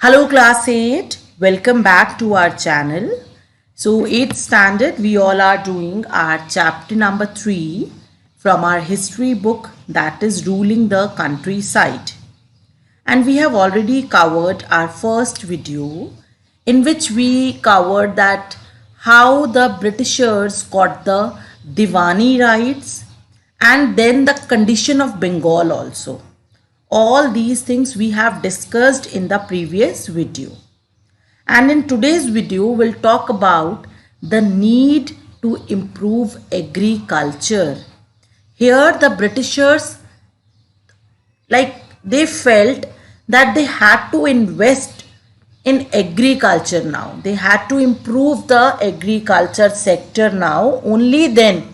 Hello class 8, welcome back to our channel. So 8th standard, we all are doing our chapter number 3 from our history book, that is Ruling the Countryside. And we have already covered our first video in which we covered that how the Britishers got the Diwani rights and then the condition of Bengal also. All these things we have discussed in the previous video. And in today's video, we'll talk about the need to improve agriculture. Here the Britishers, they felt that they had to invest in agriculture now. They had to improve the agriculture sector now. Only then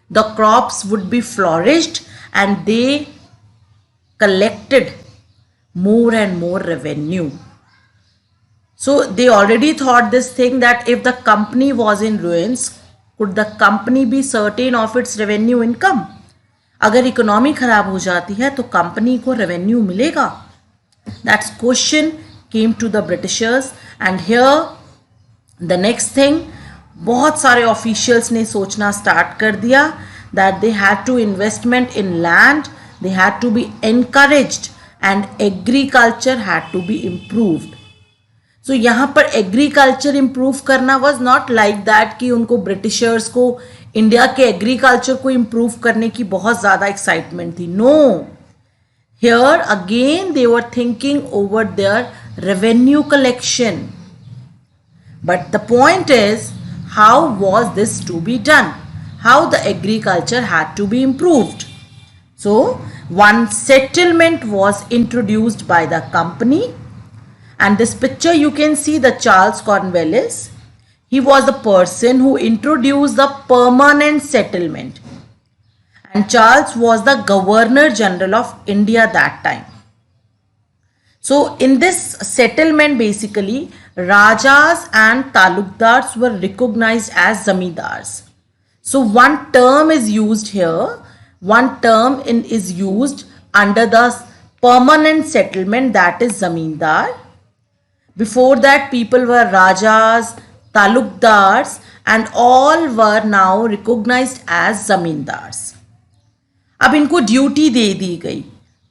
the crops would be flourished and they collected more and more revenue. So they already thought this thing that if the company was in ruins, could the company be certain of its revenue income? अगर economy खराब हो जाती है तो company को revenue मिलेगा? That question came to the Britishers, and here the next thing, बहुत सारे ऑफिशियल्स ने सोचना स्टार्ट कर दिया that they had to investment in land, they had to be encouraged and agriculture had to be improved. So यहाँ पर agriculture improve करना was not like that कि उनको Britishers को इंडिया के agriculture को improve करने की बहुत ज़्यादा excitement थी. No, here again they were thinking over their revenue collection. But the point is, how was this to be done? How the agriculture had to be improved? So one settlement was introduced by the company, and this picture you can see the Charles Cornwallis. He was the person who introduced the permanent settlement, and Charles was the Governor General of India that time. So in this settlement, basically Rajas and Talukdars were recognized as Zamindars. So one term is used here. One term is used under the permanent settlement, that is Zamindar. Before that, people were Rajas, Talukdars, and all were now recognized as Zamindars. अब इनको duty दे दी गई.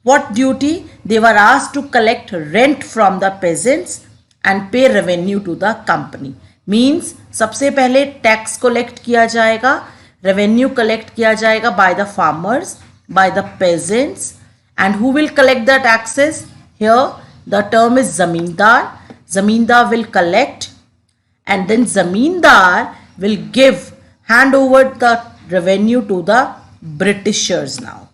What duty? They were asked to collect rent from the peasants and pay revenue to the company. Means सबसे पहले tax collect किया जाएगा, revenue collect किया जाएगा by the farmers, by the peasants, and who will collect the taxes? Here the term is zamindar. Zamindar will collect, and then zamindar will hand over the revenue to the Britishers now.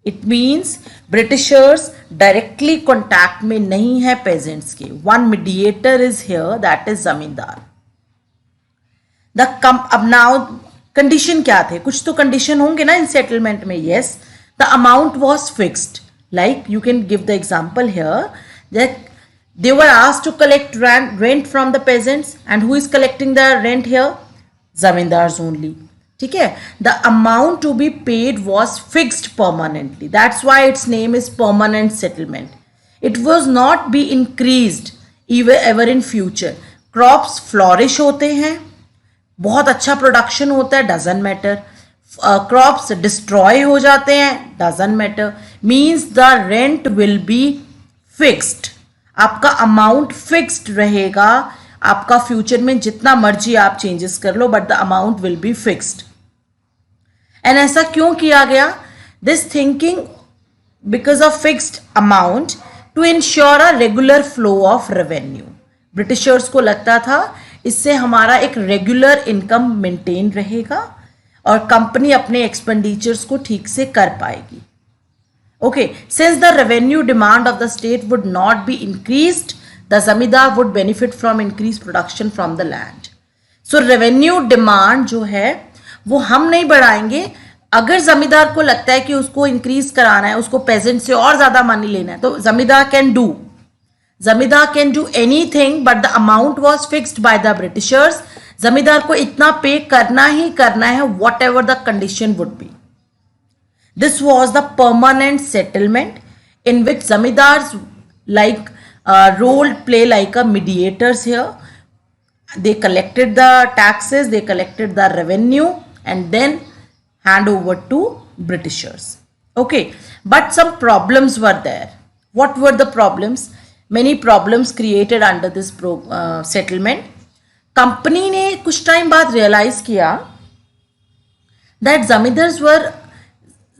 It means Britishers directly contact में नहीं है peasants के. One mediator is here, that is zamindar. अब now condition क्या थे? कुछ तो condition होंगे ना इन सेटलमेंट में. Yes, the amount was fixed. Like you can give the example here that they were asked to collect rent from the peasants, and who is collecting the rent here? Zamindars only. ठीक है. The amount to be paid was fixed permanently. That's why its name is permanent settlement. It was not be increased ever in future. Crops flourish होते हैं, बहुत अच्छा production होता है, doesn't matter. Crops destroy हो जाते हैं, doesn't matter. Means the rent will be fixed. आपका अमाउंट फिक्स्ड रहेगा. आपका फ्यूचर में जितना मर्जी आप चेंजेस कर लो, but the amount will be fixed. And ऐसा क्यों किया गया? This thinking because of fixed amount to ensure a regular flow of revenue. Britishers को लगता था इससे हमारा एक रेगुलर इनकम मेंटेन रहेगा और कंपनी अपने एक्सपेंडिचर्स को ठीक से कर पाएगी. Okay, since the revenue demand of the state would not be increased, the zamindar would benefit from increase production from the land. So revenue demand जो है वो हम नहीं बढ़ाएंगे. अगर जमींदार को लगता है कि उसको इंक्रीज कराना है, उसको पेजेंट से और ज्यादा मनी लेना है, तो जमींदार can do. Zamindar can do anything, but the amount was fixed by the Britishers. जमींदार को इतना पे करना ही करना है, whatever the condition would be. This was the permanent settlement in which zamindars like role play like a mediators here. They collected the taxes, they collected the revenue, and then hand over to Britishers. Okay, but some problems were there. What were the problems? Many problems created under this settlement. Company ने कुछ time बाद realise किया that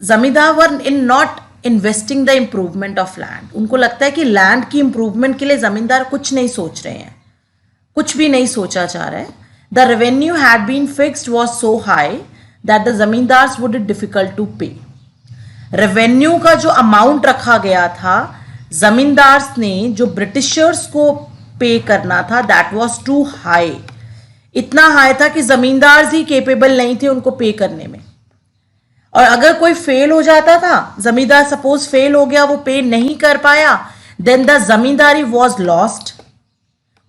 zamindar were in not investing the improvement of land. उनको लगता है कि land की improvement के लिए जमींदार कुछ नहीं सोच रहे हैं, कुछ भी नहीं सोचा जा रहा है. The revenue had been fixed was so high that the zamindars would it difficult to pay. Revenue का जो अमाउंट रखा गया था जमींदार्स ने जो ब्रिटिशर्स को पे करना था, दैट वॉज टू हाई. इतना हाई था कि जमींदार ही केपेबल नहीं थे उनको पे करने में. और अगर कोई फेल हो जाता था, जमींदार सपोज फेल हो गया, वो पे नहीं कर पाया, then the zamindari was lost.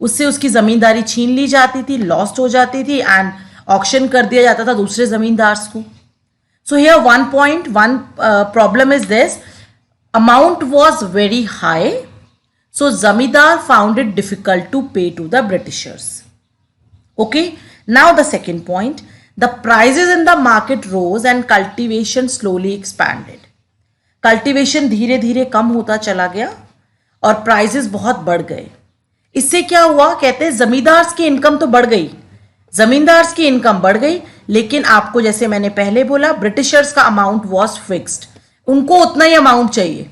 उससे उसकी जमींदारी छीन ली जाती थी, लॉस्ट हो जाती थी, एंड ऑक्शन कर दिया जाता था दूसरे जमींदार्स को. So here one problem is this, amount was very high. So Zamindar found it difficult to pay to the Britishers. Okay, now the second point, the prices in the market rose and cultivation slowly expanded. Cultivation धीरे धीरे कम होता चला गया और prices बहुत बढ़ गए. इससे क्या हुआ, कहते हैं जमींदार्स की इनकम तो बढ़ गई, जमींदार्स की इनकम बढ़ गई, लेकिन आपको जैसे मैंने पहले बोला ब्रिटिशर्स का अमाउंट वॉज फिक्स्ड. उनको उतना ही अमाउंट चाहिए,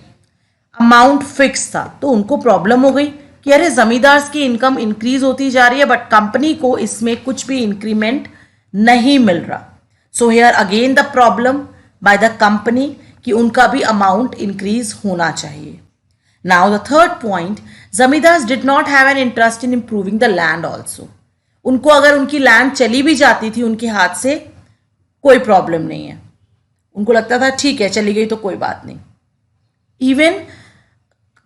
अमाउंट फिक्स था. तो उनको प्रॉब्लम हो गई कि अरे जमींदार्स की इनकम इंक्रीज होती जा रही है बट कंपनी को इसमें कुछ भी इंक्रीमेंट नहीं मिल रहा. So here again the problem by the company कि उनका भी अमाउंट इंक्रीज होना चाहिए. Now the third point, zamindars did not have an interest in improving the land also. उनको अगर उनकी लैंड चली भी जाती थी उनके हाथ से, कोई प्रॉब्लम नहीं है. उनको लगता था ठीक है चली गई तो कोई बात नहीं. Even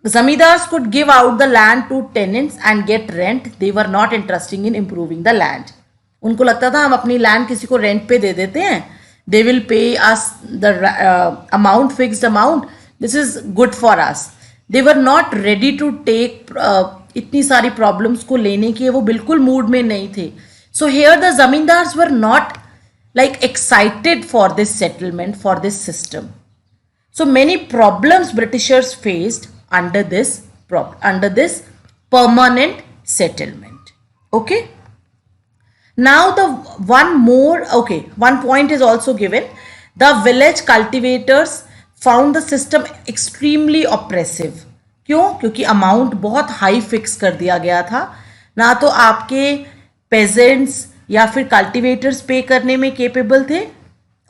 Zamindars could give out the land to tenants and get rent. They were not interested in improving the land. उनको लगता था हम अपनी लैंड किसी को रेंट पे दे देते हैं, they will pay us the amount, fixed amount. This is good for us. They were not ready to take इतनी सारी प्रॉब्लम्स को लेने की वो बिल्कुल मूड में नहीं थे. So here the Zamindars were not like excited for this settlement, for this system. So many problems Britishers faced under this permanent settlement. Okay, now the one point is also given. The village cultivators found the system extremely oppressive. क्यों? क्योंकि amount बहुत high fix कर दिया गया था. ना तो आपके पेजेंट्स या फिर कल्टिवेटर्स पे करने में केपेबल थे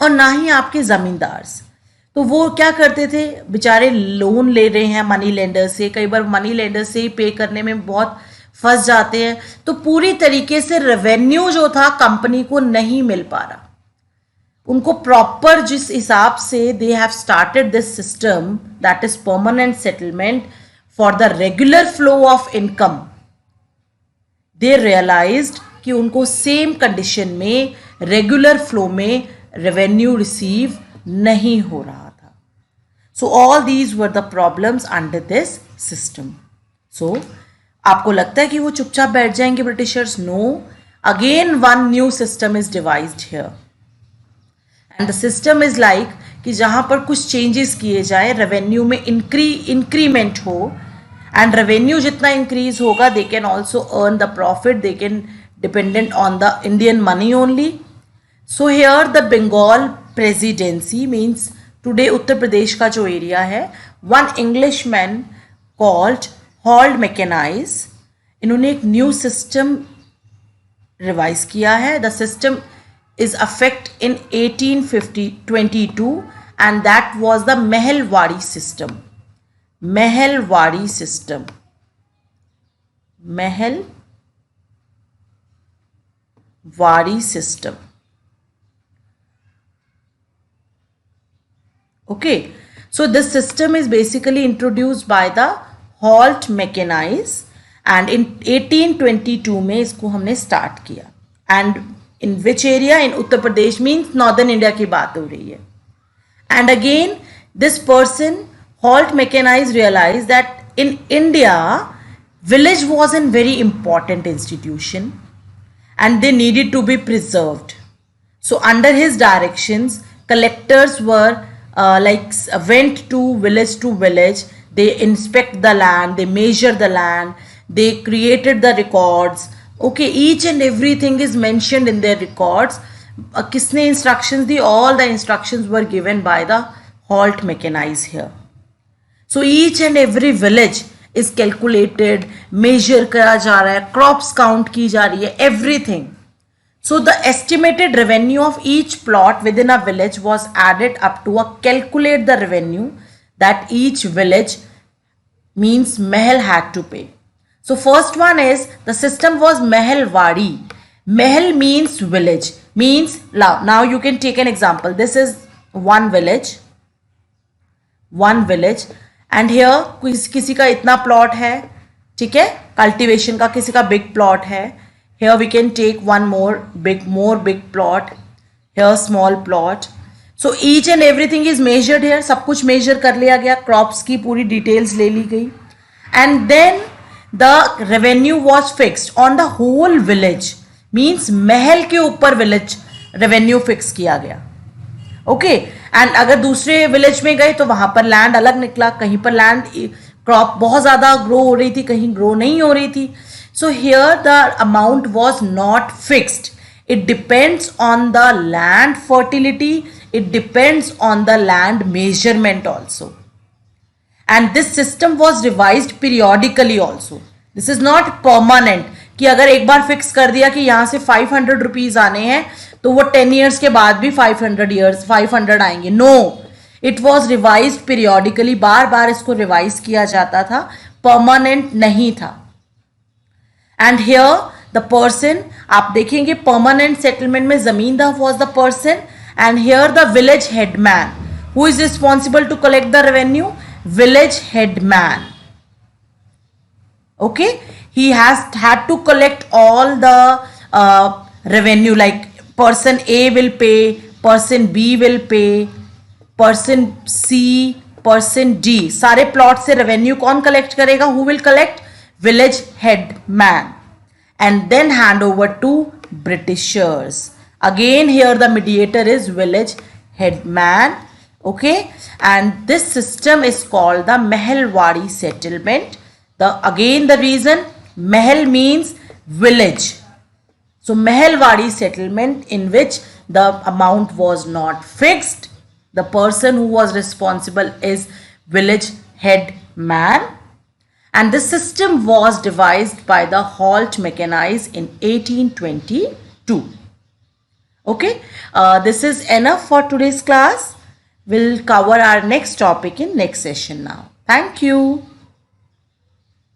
और ना ही आपके जमींदार्स. तो वो क्या करते थे, बेचारे लोन ले रहे हैं मनी लेंडर से, कई बार मनी लेंडर से ही पे करने में बहुत फंस जाते हैं. तो पूरी तरीके से रेवेन्यू जो था कंपनी को नहीं मिल पा रहा. उनको प्रॉपर जिस हिसाब से they have started this system that is permanent settlement for the regular flow of income, they realised कि उनको सेम कंडीशन में रेगुलर फ्लो में रेवेन्यू रिसीव नहीं हो रहा था. So all these were the problems under this system. So आपको लगता है कि वो चुपचाप बैठ जाएंगे Britishers? No, again one new system is devised here and the system is like कि जहां पर कुछ चेंजेस किए जाए, रेवेन्यू में इंक्रीमेंट हो, एंड रेवेन्यू जितना इंक्रीज होगा they can also earn the profit, they can dependent on the Indian money only. So here the Bengal presidency means today Uttar Pradesh का जो एरिया है, one English man called Holt Mackenzie, इन्होंने एक new system revise किया है. The system is effect in 1822 and that was the Mehelwadi system. Mehelwadi system. Mehelwadi system. Okay, so this system is basically introduced by the Holt Mechanize and in 1822 में इसको हमने start किया. And in which area? In Uttar Pradesh, means northern India की बात हो रही है. And again this person Holt Mechanize realized that in India Village was a very important institution and they needed to be preserved. So under his directions, collectors were went to village. They inspect the land, they measure the land, they created the records. Okay, each and everything is mentioned in their records. Kisne instructions the? All the instructions were given by the halt mechanize here. So each and every village is calculated, measure करा जा रहा है, crops count की जा रही है, everything. So the estimated revenue of each plot within a village was added up to calculate the revenue that each village means Mahal had to pay. So first one is the system was Mahal Wadi. Mahal means village, means now you can take an example. This is one village and here किसी का इतना plot है, ठीक है, cultivation का किसी का big plot है. Here we can take one more big plot, here small plot. So each and everything is measured here. सब कुछ measure कर लिया गया, crops की पूरी details ले ली गई. And then the revenue was fixed on the whole village, means महल के ऊपर village revenue fix किया गया. ओके एंड अगर दूसरे विलेज में गए तो वहां पर लैंड अलग निकला, कहीं पर लैंड क्रॉप बहुत ज्यादा ग्रो हो रही थी, कहीं ग्रो नहीं हो रही थी. सो here the amount was not fixed. It depends on the land fertility, it depends on the land measurement also. And this system was revised periodically also. This is not permanent कि अगर एक बार fix कर दिया कि यहां से 500 rupees आने हैं तो वो 10 ईयर्स के बाद भी 500 आएंगे. No, it was revise periodically, बार बार इसको रिवाइज किया जाता था, परमानेंट नहीं था. एंड हियर द पर्सन, आप देखेंगे परमानेंट सेटलमेंट में zamindar was the person and here the village headman. Who is responsible to collect the revenue? Village headman. Okay, he has had to collect all the revenue, like person A will pay, person B will pay, person C, person D. सारे plot से revenue कौन collect करेगा? Who will collect? Village head man. And then hand over to Britishers. Again here the mediator is village head man. Okay, and this system is called the Mahalwadi settlement. Again the reason, Mahal means village. So Mahalwadi settlement in which the amount was not fixed. The person who was responsible is village head man. And this system was devised by the halt mechanized in 1822. Okay, this is enough for today's class. We'll cover our next topic in next session now. Thank you.